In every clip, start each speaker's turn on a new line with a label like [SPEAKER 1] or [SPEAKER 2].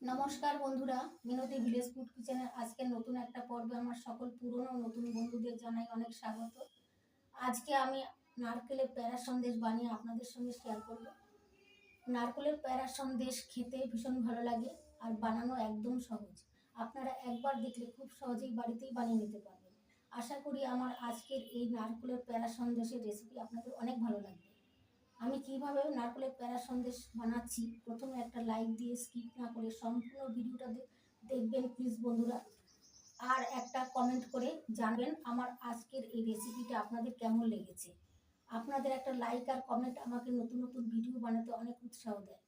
[SPEAKER 1] নমস্কার বন্ধুরা, মিনতি village food কিচেনের আজকে নতুন একটা পর্বে আমার সকল পুরনো নতুন বন্ধুদের জানাই অনেক স্বাগত। আজকে আমি নারকেলের প্যারা সন্দেশ বানিয়ে আপনাদের সঙ্গে শেয়ার করব। নারকেলের প্যারা সন্দেশ খেতে ভীষণ ভালো লাগে আর বানানো একদম সহজ। আপনারা একবার দেখলে খুব সহজেই বাড়িতেই বানিয়ে নিতে পারবেন। আশা করি আমার আজকের এই নারকেলের প্যারা সন্দেশের রেসিপি আপনাদের অনেক ভালো লাগবে। আমি কিভাবে নারকেলের প্যারা সন্দেশ বানাচ্ছি প্রথমে একটা লাইক দিয়ে স্কিপ না করে সম্পূর্ণ ভিডিওটা দেখবেন প্লিজ বন্ধুরা। আর একটা কমেন্ট করে জানবেন আমার আজকের এই রেসিপিটা আপনাদের কেমন লেগেছে। আপনাদের একটা লাইক আর কমেন্ট আমাকে নতুন নতুন ভিডিও বানাতে অনেক উৎসাহ দেয়।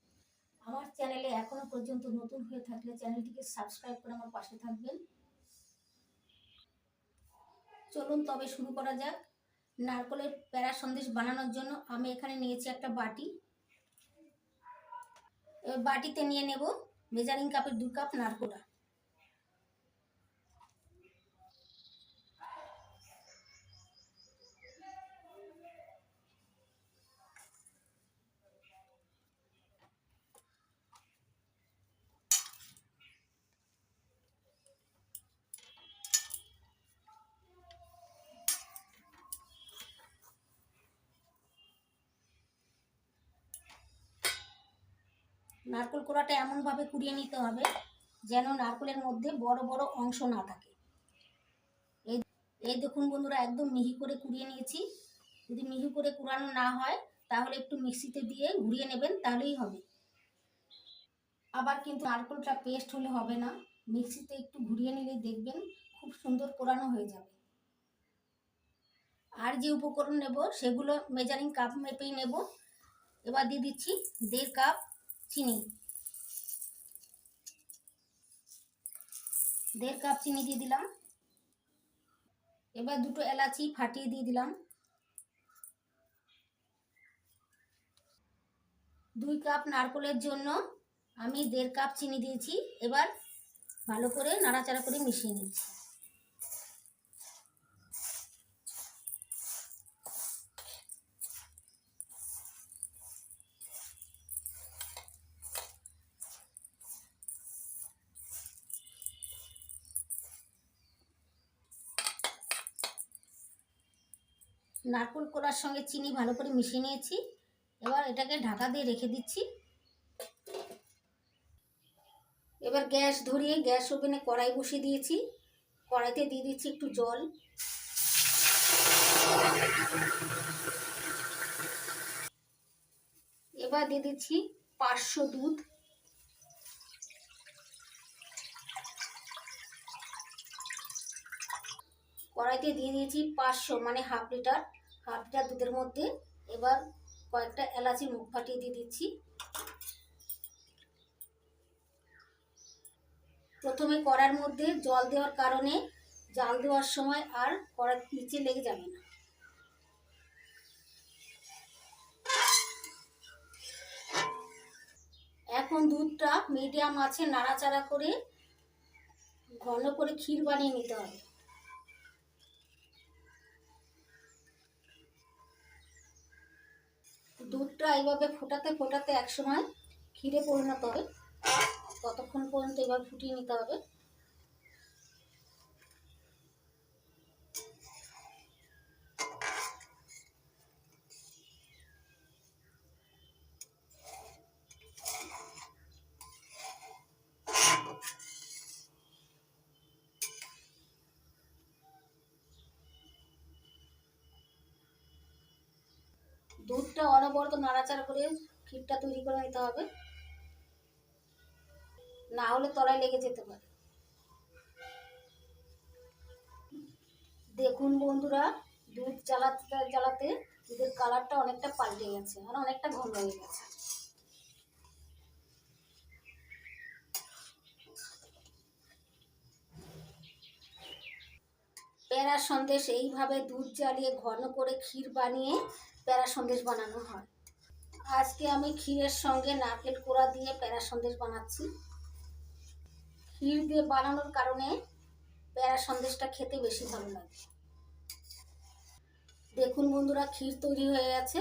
[SPEAKER 1] আমার চ্যানেলে এখনো পর্যন্ত নতুন হয়ে থাকলে চ্যানেলটিকে সাবস্ক্রাইব করে আমার পাশে থাকবেন। চলুন তবে শুরু করা যাক। নারকেলের প্যারা সন্দেশ বানানোর জন্য আমি এখানে নিয়েছি একটা বাটি। এবার বাটিতে নিয়ে নেব মেজারিং কাপের 2 কাপ নারকেল। নারকেল কোড়াটা এমনভাবে কুড়িয়ে নিতে হবে যেন নারকেলের মধ্যে বড় বড় অংশ না থাকে। এই দেখুন বন্ধুরা, একদম মিহি করে কুড়িয়ে নিয়েছি। যদি মিহি করে কুড়ানো না হয় তাহলে একটু মিক্সিতে দিয়ে ঘুরিয়ে নেবেন, তাহলেই হবে। আবার কিন্তু নারকেলটা পেস্ট হলে হবে না, মিক্সিতে একটু ঘুরিয়ে নিলে দেখবেন খুব সুন্দর কোড়ানো হয়ে যাবে। আর যে উপকরণ নেব সেগুলো মেজারিং কাপ মেপেই নেব। এবার দিয়ে দিচ্ছি 1.5 কাপ চিনি। 1.5 কাপ চিনি দিয়ে দিলাম। এবার 2টো এলাচি ফাটিয়ে দিয়ে দিলাম। 2 কাপ নারকেলের জন্য আমি 1.5 কাপ চিনি দিয়েছি। এবার ভালো করে নাড়াচাড়া করে মিশিয়ে নিচ্ছি। নারকেল কোড়ার সঙ্গে চিনি ভালো করে মিশিয়ে নিয়েছি। এবার এটাকে ঢাকা দিয়ে রেখে দিচ্ছি। এবার গ্যাস ধরিয়ে গ্যাস ওভেনে কড়াই বসিয়ে দিয়েছি। কড়াইতে দিয়ে দিচ্ছি একটু জল। এবার দিয়ে দিচ্ছি 500 দুধ। কড়াইতে দিয়ে দিয়েছি 500 মানে হাফ লিটার দুধের মধ্যে এবার কয়েকটা এলাচি মুখ ফাটিয়ে দিয়ে দিচ্ছি। প্রথমে কড়ার মধ্যে জল দেওয়ার কারণে জাল দেওয়ার সময় আর কড়ার নিচে লেগে যাবে না। এখন দুধটা মিডিয়াম আছে নাড়াচাড়া করে ঘন করে ক্ষীর বানিয়ে নিতে হবে। দুধটা এইভাবে ফোটাতে ফোটাতে একসময় ক্ষীরে পরিণত হবে, ততক্ষণ পর্যন্ত এবার ফুটিয়ে নিতে হবে। দুধটা অনবরত নাড়াচাড়া করে ক্ষীরটা তৈরি করে নিতে হবে, না হলে তলায় লেগে যেতে পারে। দেখুন বন্ধুরা, দুধ জ্বালাতে জ্বালাতে দুধের কালারটা অনেকটা পাল্টে গেছে আর অনেকটা ঘন হয়ে গেছে। প্যারা সন্দেশ এইভাবে দুধ জ্বালিয়ে ঘন করে ক্ষীর বানিয়ে প্যারা সন্দেশ বানানো হয়। আজকে আমি ক্ষীরের সঙ্গে নারকেল কোড়া দিয়ে প্যারা সন্দেশ বানাচ্ছি। ক্ষীর দিয়ে বানানোর কারণে প্যারা সন্দেশটা খেতে বেশি ভালো লাগে। দেখুন বন্ধুরা, ক্ষীর তৈরি হয়ে গেছে।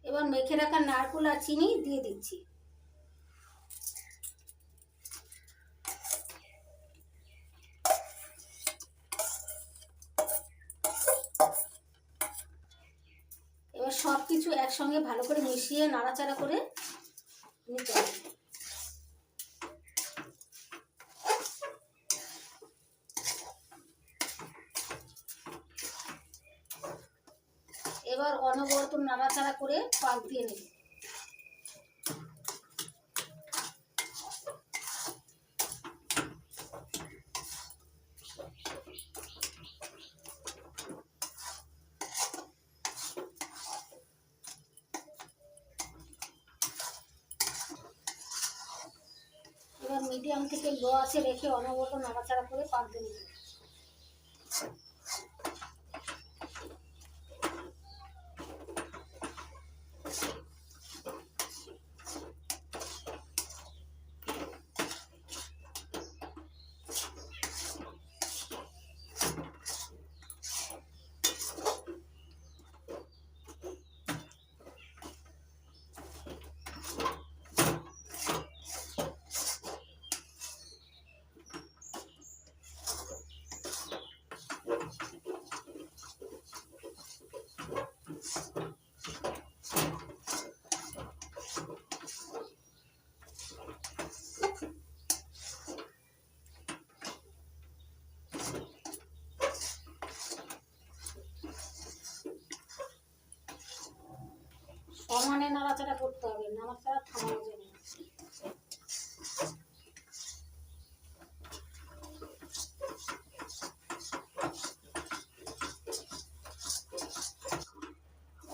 [SPEAKER 1] এবার মেখে রাখা নারকেল আর চিনি দিয়ে দিচ্ছি। কিছু একসঙ্গে ভালো করে মিশিয়ে নাড়াচাড়া করে নিতে হবে। এবার অনবরত নাড়াচাড়া করে পাক দিয়ে নেব। এবার মিডিয়াম থেকে লো আঁচে রেখে অনবরত নাড়াচাড়া করে পাক দিয়ে নেব। সমানে নাড়াচাড়া করতে হবে, নাড়াচাড়া থামানো যাবে না।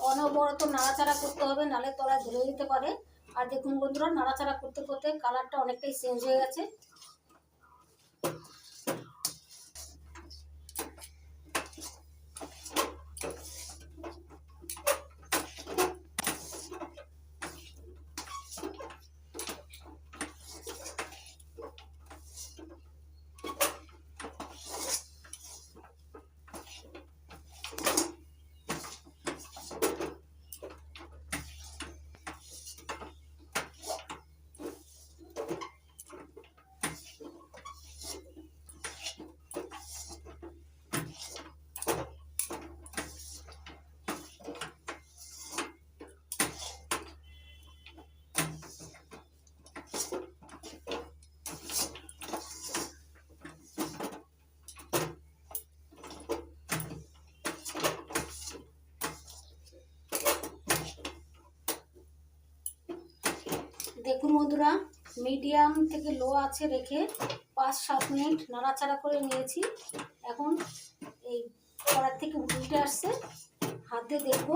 [SPEAKER 1] অনবরত নাড়াচাড়া করতে হবে, নালে তলায় ধরে দিতে পারে। আর দেখুন বন্ধুরা, নাড়াচাড়া করতে করতে কালারটা অনেকটাই চেঞ্জ হয়ে গেছে। দেখুন বন্ধুরা, মিডিয়াম থেকে লো আছে রেখে 5-7 মিনিট নাড়াচাড়া করে নিয়েছি। এখন এই কড়ার থেকে উল্টে আসছে, হাতে দেখবো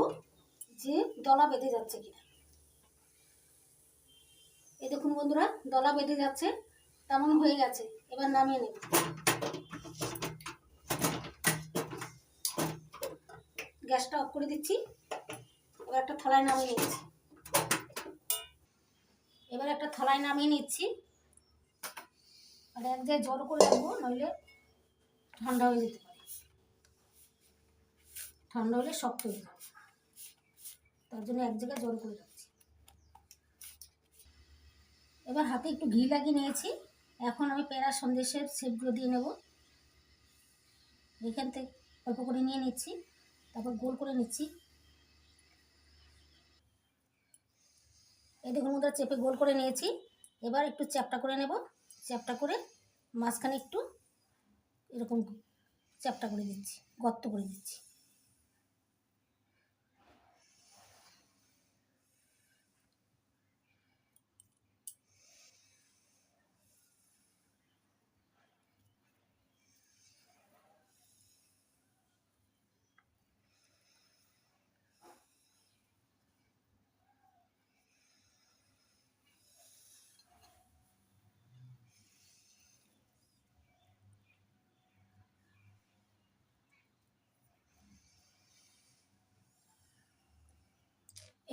[SPEAKER 1] যে দলা বেঁধে যাচ্ছে কিনা। এই দেখুন বন্ধুরা, দলা বেঁধে যাচ্ছে, তেমন হয়ে গেছে। এবার নামিয়ে নেব। গ্যাসটা অফ করে দিচ্ছি। এবার একটা থালায় নামিয়ে নিচ্ছি। আর এক জায়গায় জড়ো করে রাখবো, নইলে ঠান্ডা হয়ে যেতে পারে। ঠান্ডা হলে শক্ত হয়ে যাবে, তার জন্য এক জায়গায় জড়ো করে রাখছি। এবার হাতে একটু ঘি লাগিয়ে নিয়েছি। এখন আমি প্যারা সন্দেশের শেপগুলো দিয়ে নেব। এখান থেকে অল্প করে নিয়ে নিচ্ছি, তারপর গোল করে নিচ্ছি। এই দেখুন বন্ধুরা, চেপে গোল করে নিয়েছি। এবার একটু চ্যাপটা করে নেব। চ্যাপটা করে মাঝখানে একটু এরকম চ্যাপটা করে দিচ্ছি, গর্ত করে দিচ্ছি।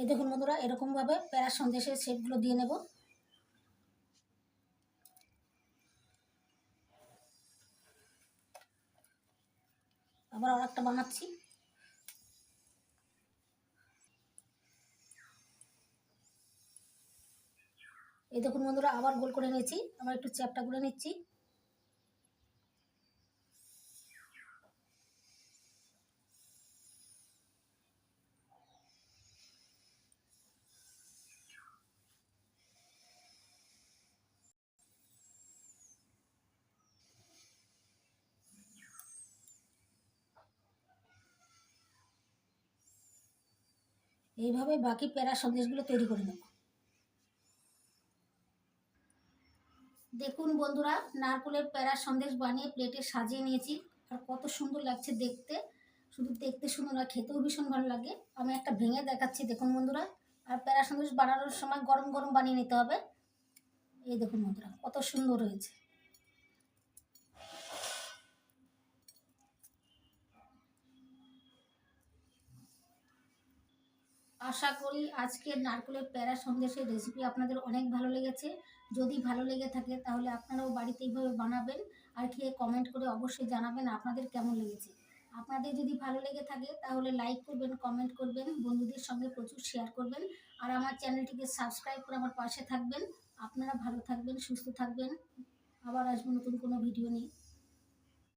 [SPEAKER 1] এই দেখুন বন্ধুরা, এরকমভাবে প্যারা সন্দেশের শেপগুলো দিয়ে নেব। আবার আরেকটা বানাচ্ছি। এই দেখুন বন্ধুরা, আবার গোল করে নিয়েছি। আবার একটু চ্যাপটা করে নিচ্ছি। এইভাবে বাকি প্যারা সন্দেশগুলো তৈরি করে নেব। দেখুন বন্ধুরা, নারকেলের প্যারা সন্দেশ বানিয়ে প্লেটে সাজিয়ে নিয়েছি। আর কত সুন্দর লাগছে দেখতে, শুধু দেখতে সুন্দর না, খেতেও ভীষণ ভালো লাগে। আমি একটা ভেঙে দেখাচ্ছি, দেখুন বন্ধুরা। আর প্যারা সন্দেশ বানানোর সময় গরম গরম বানিয়ে নিতে হবে। এই দেখুন বন্ধুরা, কত সুন্দর হয়েছে। আশা করি আজকের নারকেলের প্যারা সন্দেশের রেসিপি আপনাদের অনেক ভালো লেগেছে। যদি ভালো লেগে থাকে তাহলে আপনারাও বাড়িতে এইভাবে বানাবেন আর খেয়ে কমেন্ট করে অবশ্যই জানাবেন আপনাদের কেমন লেগেছে। আপনাদের যদি ভালো লেগে থাকে তাহলে লাইক করবেন, কমেন্ট করবেন, বন্ধুদের সঙ্গে প্রচুর শেয়ার করবেন। আর আমার চ্যানেলটিকে সাবস্ক্রাইব করে আমার পাশে থাকবেন। আপনারা ভালো থাকবেন, সুস্থ থাকবেন। আবার আসবো নতুন কোনো ভিডিও নিয়ে।